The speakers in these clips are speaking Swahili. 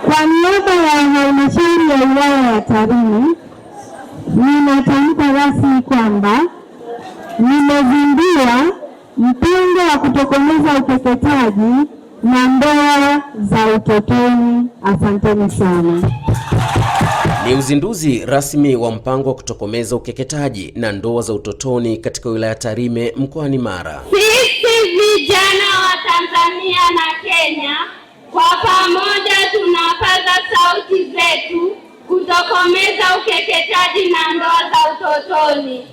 Kwa niaba ya halmashauri ya wilaya ya Tarime, ninatamka rasmi kwamba nimezindua mpango wa kutokomeza ukeketaji na ndoa za utotoni. Asanteni sana. Ni uzinduzi rasmi wa mpango wa kutokomeza ukeketaji na ndoa za utotoni katika wilaya Tarime mkoani Mara. Sisi vijana wa Tanzania na Kenya kwa pamoja tunapaza sauti zetu kutokomeza ukeketaji na ndoa za utotoni.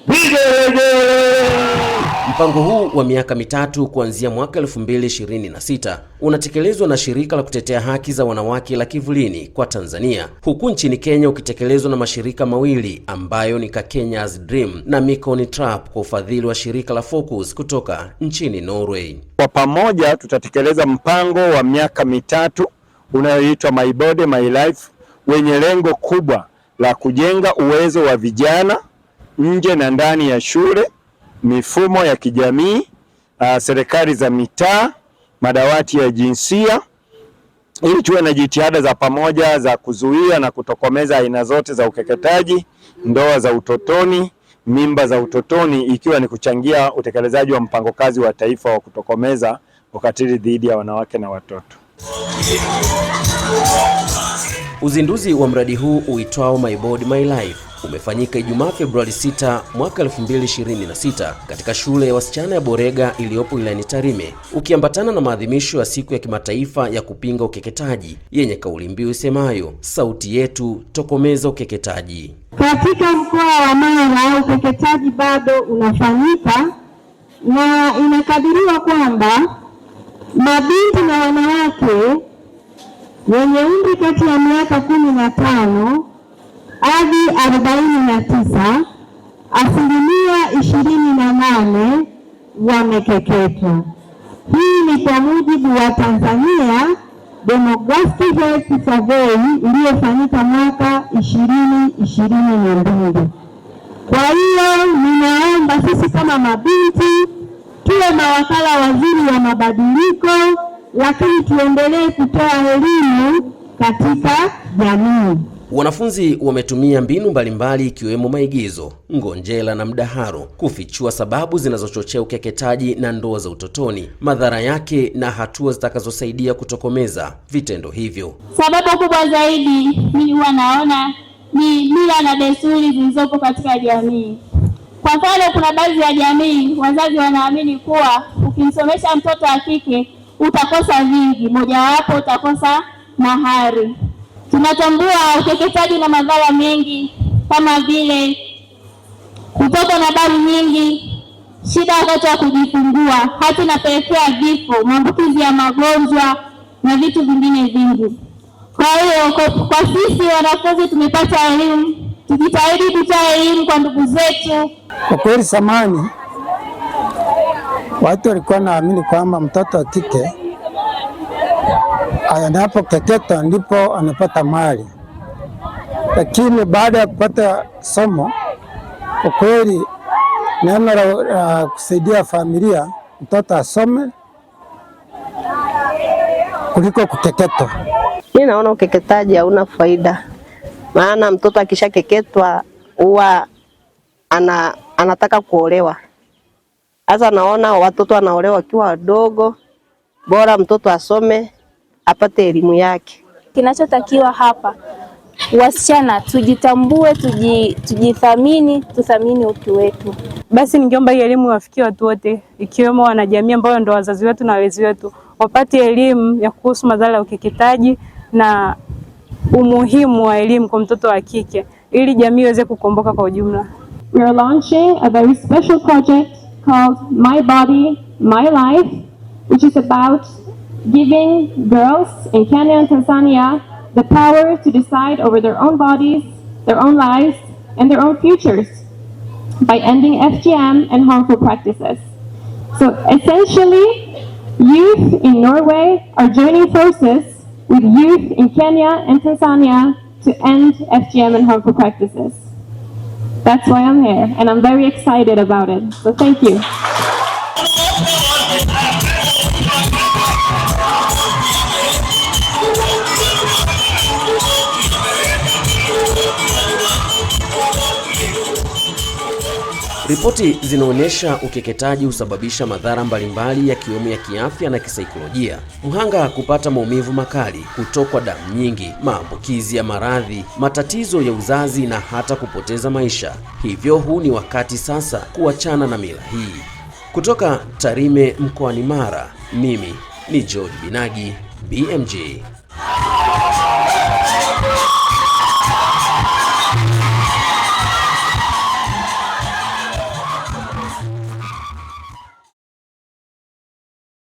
Mpango huu wa miaka mitatu kuanzia mwaka 2026 unatekelezwa na shirika la kutetea haki za wanawake la Kivulini kwa Tanzania, huku nchini Kenya ukitekelezwa na mashirika mawili ambayo ni Kenya's Dream na Mikoni Trap kwa ufadhili wa shirika la Focus kutoka nchini Norway. Kwa pamoja tutatekeleza mpango wa miaka mitatu unaoitwa My Body My Life, wenye lengo kubwa la kujenga uwezo wa vijana nje na ndani ya shule, mifumo ya kijamii, serikali za mitaa, madawati ya jinsia, ili tuwe na jitihada za pamoja za kuzuia na kutokomeza aina zote za ukeketaji, ndoa za utotoni, mimba za utotoni, ikiwa ni kuchangia utekelezaji wa mpango kazi wa taifa wa kutokomeza ukatili dhidi ya wanawake na watoto. Uzinduzi wa mradi huu uitwao My Body My Life umefanyika Ijumaa Februari 6 mwaka 2026 katika shule ya wasichana ya Borega iliyopo wilayani Tarime, ukiambatana na maadhimisho ya siku ya kimataifa ya kupinga ukeketaji yenye kauli mbiu isemayo sauti yetu, tokomeza ukeketaji. Katika mkoa wa Mara ukeketaji bado unafanyika na inakadiriwa kwamba mabinti na wanawake wenye umri kati ya miaka 15 hadi 49, 28% wamekeketwa. Hii ni kwa mujibu wa Tanzania Demographic Health Survey iliyofanyika mwaka 2022. Kwa hiyo ninaomba sisi kama mabinti tuwe mawakala wazuri wa mabadiliko, lakini tuendelee kutoa elimu katika jamii. Wanafunzi wametumia mbinu mbalimbali ikiwemo maigizo, ngonjera na mdaharo kufichua sababu zinazochochea ukeketaji na ndoa za utotoni, madhara yake na hatua zitakazosaidia kutokomeza vitendo hivyo. Sababu kubwa zaidi mimi huwa naona ni mila na desturi zilizopo katika jamii. Kwa mfano, kuna baadhi ya jamii wazazi wanaamini kuwa ukimsomesha mtoto wa kike utakosa vingi, mojawapo utakosa mahari. Tunatambua ukeketaji na madhara mengi kama vile kutoka na damu nyingi, shida wakati wa kujifungua, hata inapelekea vifo, maambukizi ya magonjwa na vitu vingine vingi. Kwa hiyo kwa sisi wanafunzi tumepata elimu, tujitahidi kutoa elimu kwa ndugu zetu. Kwa kweli zamani watu walikuwa naamini kwamba mtoto wa kike anapokeketwa ndipo anapata mali, lakini baada ya kupata somo, kwa kweli neno la kusaidia familia mtoto asome kuliko kukeketwa. Mimi naona ukeketaji hauna faida, maana mtoto akishakeketwa huwa anataka kuolewa. Sasa naona watoto wanaolewa wakiwa wadogo, bora mtoto asome apate elimu yake. Kinachotakiwa hapa, wasichana tujitambue, tujithamini, tuthamini utu wetu. Basi ningeomba hii elimu wafikie watu wote, ikiwemo wanajamii ambao ndio wazazi wetu na walezi wetu, wapate elimu ya kuhusu madhara ya ukeketaji na umuhimu wa elimu kwa mtoto wa kike ili jamii iweze kukomboka kwa ujumla. We are launching a very special project called My Body My Life, which is about giving girls in Kenya and Tanzania the power to decide over their own bodies, their own lives, and their own futures by ending FGM and harmful practices. So essentially, youth in Norway are joining forces with youth in Kenya and Tanzania to end FGM and harmful practices. That's why I'm here, and I'm very excited about it. So thank you. Ripoti zinaonyesha ukeketaji husababisha madhara mbalimbali yakiwemo ya kiafya na kisaikolojia. Mhanga kupata maumivu makali, kutokwa damu nyingi, maambukizi ya maradhi, matatizo ya uzazi na hata kupoteza maisha. Hivyo huu ni wakati sasa kuachana na mila hii. Kutoka Tarime mkoani Mara, mimi ni George Binagi, BMJ.